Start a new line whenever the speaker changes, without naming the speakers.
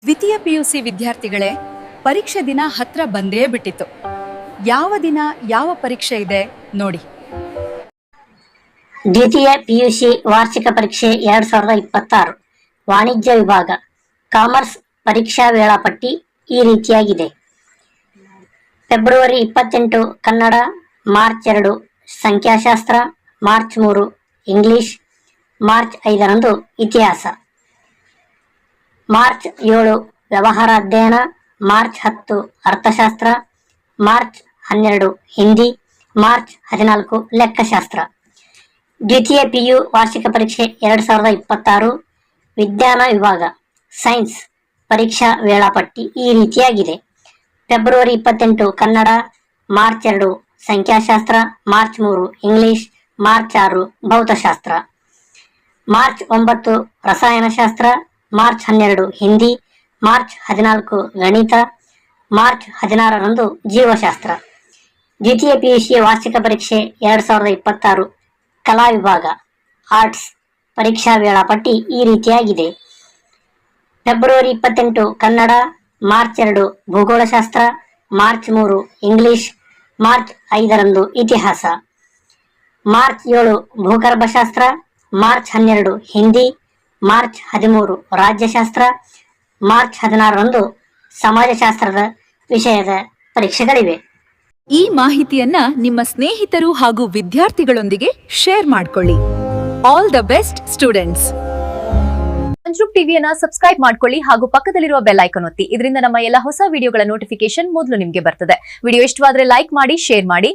ದ್ವಿತೀಯ ಪಿಯುಸಿ ವಿದ್ಯಾರ್ಥಿಗಳೇ, ಪರೀಕ್ಷೆ ದಿನ ಹತ್ರ ಬಂದೇ ಬಿಟ್ಟಿತ್ತು. ಯಾವ ದಿನ ಯಾವ ಪರೀಕ್ಷೆ ಇದೆ ನೋಡಿ.
ದ್ವಿತೀಯ ಪಿಯುಸಿ ವಾರ್ಷಿಕ ಪರೀಕ್ಷೆ 2026 ವಾಣಿಜ್ಯ ವಿಭಾಗ ಕಾಮರ್ಸ್ ಪರೀಕ್ಷಾ ವೇಳಾಪಟ್ಟಿ ಈ ರೀತಿಯಾಗಿದೆ. ಫೆಬ್ರವರಿ 28 ಕನ್ನಡ, ಮಾರ್ಚ್ 2 ಸಂಖ್ಯಾಶಾಸ್ತ್ರ, ಮಾರ್ಚ್ 3 ಇಂಗ್ಲಿಷ್, ಮಾರ್ಚ್ 5 ಇತಿಹಾಸ, ಮಾರ್ಚ್ 7 ವ್ಯವಹಾರ ಅಧ್ಯಯನ, ಮಾರ್ಚ್ 10 ಅರ್ಥಶಾಸ್ತ್ರ, ಮಾರ್ಚ್ 12 ಹಿಂದಿ, ಮಾರ್ಚ್ 14 ಲೆಕ್ಕಶಾಸ್ತ್ರ. ದ್ವಿತೀಯ ಪಿಯು ವಾರ್ಷಿಕ ಪರೀಕ್ಷೆ 2026 ವಿಜ್ಞಾನ ವಿಭಾಗ ಸೈನ್ಸ್ ಪರೀಕ್ಷಾ ವೇಳಾಪಟ್ಟಿ ಈ ರೀತಿಯಾಗಿದೆ. ಫೆಬ್ರವರಿ 28 ಕನ್ನಡ, ಮಾರ್ಚ್ 2 ಸಂಖ್ಯಾಶಾಸ್ತ್ರ, ಮಾರ್ಚ್ 3 ಇಂಗ್ಲಿಷ್, ಮಾರ್ಚ್ 6 ಭೌತಶಾಸ್ತ್ರ, ಮಾರ್ಚ್ 9 ರಸಾಯನಶಾಸ್ತ್ರ, ಮಾರ್ಚ್ 12 ಹಿಂದಿ, ಮಾರ್ಚ್ 14 ಗಣಿತ, ಮಾರ್ಚ್ 16 ಜೀವಶಾಸ್ತ್ರ. ದ್ವಿತೀಯ ಪಿಯುಸಿ ವಾರ್ಷಿಕ ಪರೀಕ್ಷೆ 2026 ಕಲಾ ವಿಭಾಗ ಆರ್ಟ್ಸ್ ಪರೀಕ್ಷಾ ವೇಳಾಪಟ್ಟಿ ಈ ರೀತಿಯಾಗಿದೆ. ಫೆಬ್ರವರಿ 28 ಕನ್ನಡ, ಮಾರ್ಚ್ 2 ಭೂಗೋಳಶಾಸ್ತ್ರ, ಮಾರ್ಚ್ 3 ಇಂಗ್ಲಿಷ್, ಮಾರ್ಚ್ 5 ಇತಿಹಾಸ, ಮಾರ್ಚ್ 7 ಭೂಗರ್ಭಶಾಸ್ತ್ರ, ಮಾರ್ಚ್ 12 ಹಿಂದಿ, ಮಾರ್ಚ್ 13 ರಾಜ್ಯಶಾಸ್ತ್ರ, ಮಾರ್ಚ್ 16 ಸಮಾಜಶಾಸ್ತ್ರದ ವಿಷಯದ ಪರೀಕ್ಷೆಗಳಿವೆ.
ಈ ಮಾಹಿತಿಯನ್ನ ನಿಮ್ಮ ಸ್ನೇಹಿತರು ಹಾಗೂ ವಿದ್ಯಾರ್ಥಿಗಳೊಂದಿಗೆ ಶೇರ್ ಮಾಡ್ಕೊಳ್ಳಿ. All the best students.
ಸಂಜೃಪ್ ಟಿವಿಯನ್ನ ಸಬ್ಸ್ಕ್ರೈಬ್ ಮಾಡ್ಕೊಳ್ಳಿ ಹಾಗೂ ಪಕ್ಕದಲ್ಲಿರುವ ಬೆಲ್ ಐಕಾನ್ ಒತ್ತಿ. ಇದರಿಂದ ನಮ್ಮ ಎಲ್ಲ ಹೊಸ ವಿಡಿಯೋಗಳ ನೋಟಿಫಿಕೇಶನ್ ಮೊದಲು ನಿಮಗೆ ಬರ್ತದೆ. ವಿಡಿಯೋ ಇಷ್ಟವಾದ್ರೆ ಲೈಕ್ ಮಾಡಿ, ಶೇರ್ ಮಾಡಿ.